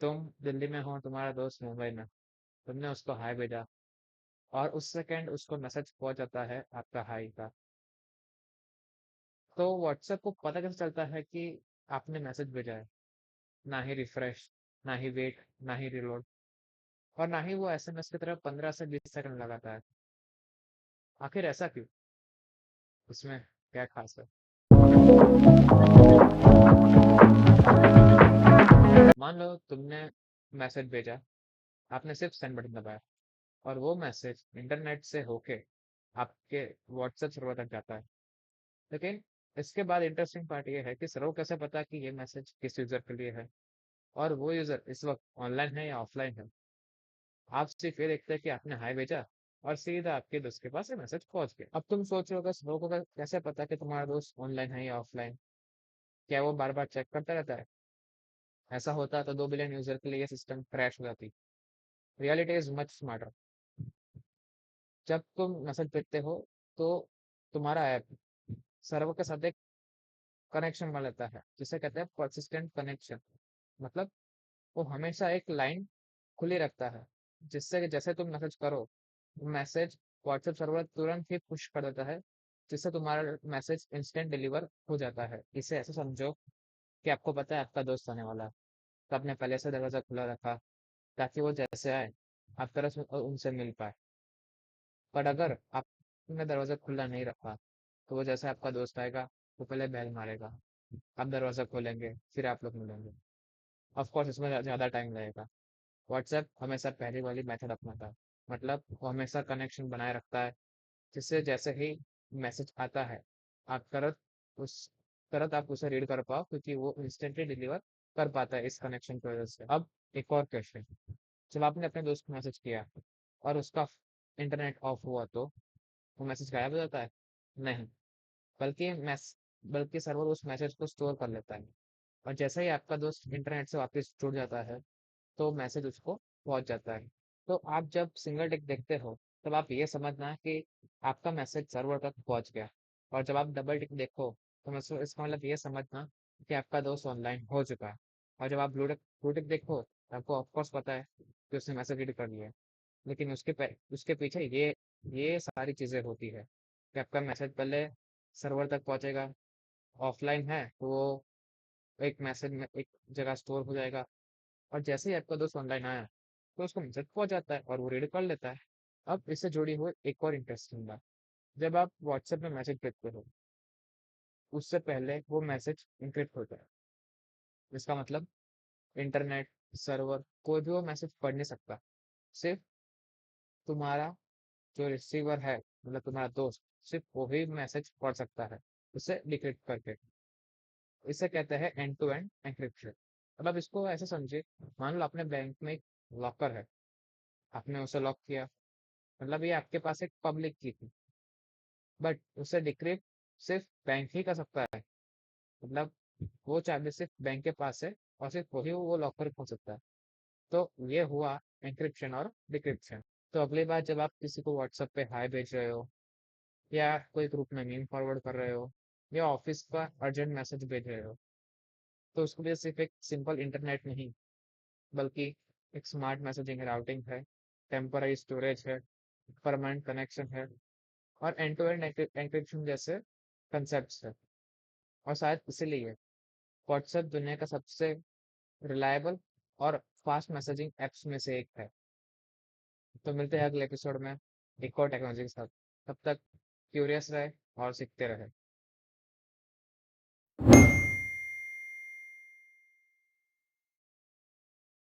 तुम दिल्ली में हो, तुम्हारा दोस्त मुंबई में, तुमने उसको हाय भेजा और उस सेकंड उसको मैसेज पहुंच जाता है आपका हाय का। तो व्हाट्सएप को पता कैसे चलता है कि आपने मैसेज भेजा है? ना ही रिफ्रेश, ना ही वेट, ना ही रिलोड, और ना ही वो एसएमएस की तरह 15 से 20 सेकंड लगाता है। आखिर ऐसा क्यों? इसमें क्या खास है? मान लो तुमने मैसेज भेजा, आपने सिर्फ सेंड बटन दबाया और वो मैसेज इंटरनेट से होके आपके व्हाट्सएप सर्वर तक जाता है। लेकिन इसके बाद इंटरेस्टिंग पार्ट ये है कि सर्वर को कैसे पता कि ये मैसेज किस यूजर के लिए है और वो यूजर इस वक्त ऑनलाइन है या ऑफलाइन है। आप सिर्फ ये देखते हैं कि आपने हाय भेजा और सीधा आपके दोस्त के पास ये मैसेज पहुंच गया। अब तुम सोच रहे हो सर्वर को कैसे पता कि तुम्हारा दोस्त ऑनलाइन है या ऑफलाइन? क्या वो बार बार चेक करता रहता है? ऐसा होता तो 2 बिलियन यूजर के लिए ये सिस्टम क्रैश हो जाती। Reality is much smarter. जब तुम मैसेज भेजते हो तो तुम्हारा ऐप सर्वर के साथ एक कनेक्शन बना लेता है जिसे कहते हैं परसिस्टेंट कनेक्शन। मतलब वो हमेशा एक लाइन खुली रखता है, जिससे कि जैसे तुम मैसेज करो, मैसेज व्हाट्सएप सर्वर तुरंत ही पुश कर देता है, जिससे तुम्हारा मैसेज इंस्टेंट डिलीवर हो जाता है। इसे ऐसे समझो कि आपको पता है आपका दोस्त आने वाला है, तो आपने पहले से दरवाजा खुला रखा ताकि वो जैसे आए आप तरह से उनसे मिल पाए। पर अगर आपने दरवाजा खुला नहीं रखा, तो वो जैसे आपका दोस्त आएगा, वो पहले बेल मारेगा, आप दरवाजा खोलेंगे, फिर आप लोग मिलेंगे। ऑफ कोर्स इसमें ज़्यादा टाइम लगेगा। व्हाट्सएप हमेशा पहले वाली मेथड अपनाता है। मतलब वो हमेशा कनेक्शन बनाए रखता है, जिससे जैसे ही मैसेज आता है, आप उस तुरंत आप उसे रीड कर पाओ, क्योंकि वो इंस्टेंटली डिलीवर कर पाता है इस कनेक्शन की वजह से। अब एक और क्वेश्चन, जब आपने अपने दोस्त को मैसेज किया और उसका इंटरनेट ऑफ हुआ, तो वो मैसेज गायब हो जाता है? नहीं, बल्कि मैस बल्कि सर्वर उस मैसेज को स्टोर कर लेता है, और जैसे ही आपका दोस्त इंटरनेट से वापस जुड़ जाता है, तो मैसेज उसको पहुंच जाता है। तो आप जब सिंगल टिक देखते हो, तब आप ये समझना कि आपका मैसेज सर्वर तक पहुंच गया, और जब आप डबल टिक देखो, तो इसका मतलब ये समझना कि आपका दोस्त ऑनलाइन हो चुका है। और जब आप ब्लू टिक देखो, तो आपको ऑफकोर्स पता है कि उसने मैसेज रीड कर लिया है। लेकिन उसके पीछे ये सारी चीजें होती है कि आपका मैसेज पहले सर्वर तक पहुंचेगा, ऑफलाइन है तो वो एक मैसेज में एक जगह स्टोर हो जाएगा, और जैसे ही आपका दोस्त ऑनलाइन आया, तो उसको मैसेज पहुंच जाता है और वो रीड कर लेता है। अब इससे जुड़ी हुई एक और इंटरेस्टिंग बात, जब आप व्हाट्सएप में मैसेज भेजते हो, उससे पहले वो मैसेज इंक्रिप्ट होता है। इसका मतलब इंटरनेट, सर्वर, कोई भी वो मैसेज पढ़ नहीं सकता। सिर्फ तुम्हारा जो रिसीवर है, मतलब तुम्हारा दोस्त, सिर्फ वही मैसेज पढ़ सकता है, उसे डिक्रिप्ट करके। इसे कहते हैं एंड टू एंड एंक्रिप्शन। मतलब इसको ऐसे समझिए, मान लो अपने बैंक में एक लॉकर है, आपने उसे लॉक किया, मतलब ये आपके पास एक पब्लिक की थी, बट उसे डिक्रिप्ट सिर्फ बैंक ही कर सकता है। मतलब वो चाबी सिर्फ बैंक के पास है, और सिर्फ वही वो लॉकर खोल सकता है। तो ये हुआ एंक्रिप्शन और डिक्रिप्शन। तो अगली बार जब आप किसी को व्हाट्सएप पे हाय भेज रहे हो, या कोई ग्रुप में मीम फॉरवर्ड कर रहे हो, या ऑफिस का अर्जेंट मैसेज भेज रहे हो, तो उसके लिए सिर्फ एक सिंपल इंटरनेट नहीं, बल्कि एक स्मार्ट मैसेजिंग राउटिंग है, टेम्पररी स्टोरेज है, परमानेंट कनेक्शन है, और एंड टू एंड एंक्रिप्शन जैसे कंसेप्ट्स है। और शायद इसीलिए व्हाट्सएप दुनिया का सबसे रिलायबल और फास्ट मैसेजिंग एप्स में से एक है। तो मिलते हैं अगले एपिसोड में एक और टेक्नोलॉजी के साथ। तब तक क्यूरियस रहे और सीखते रहे।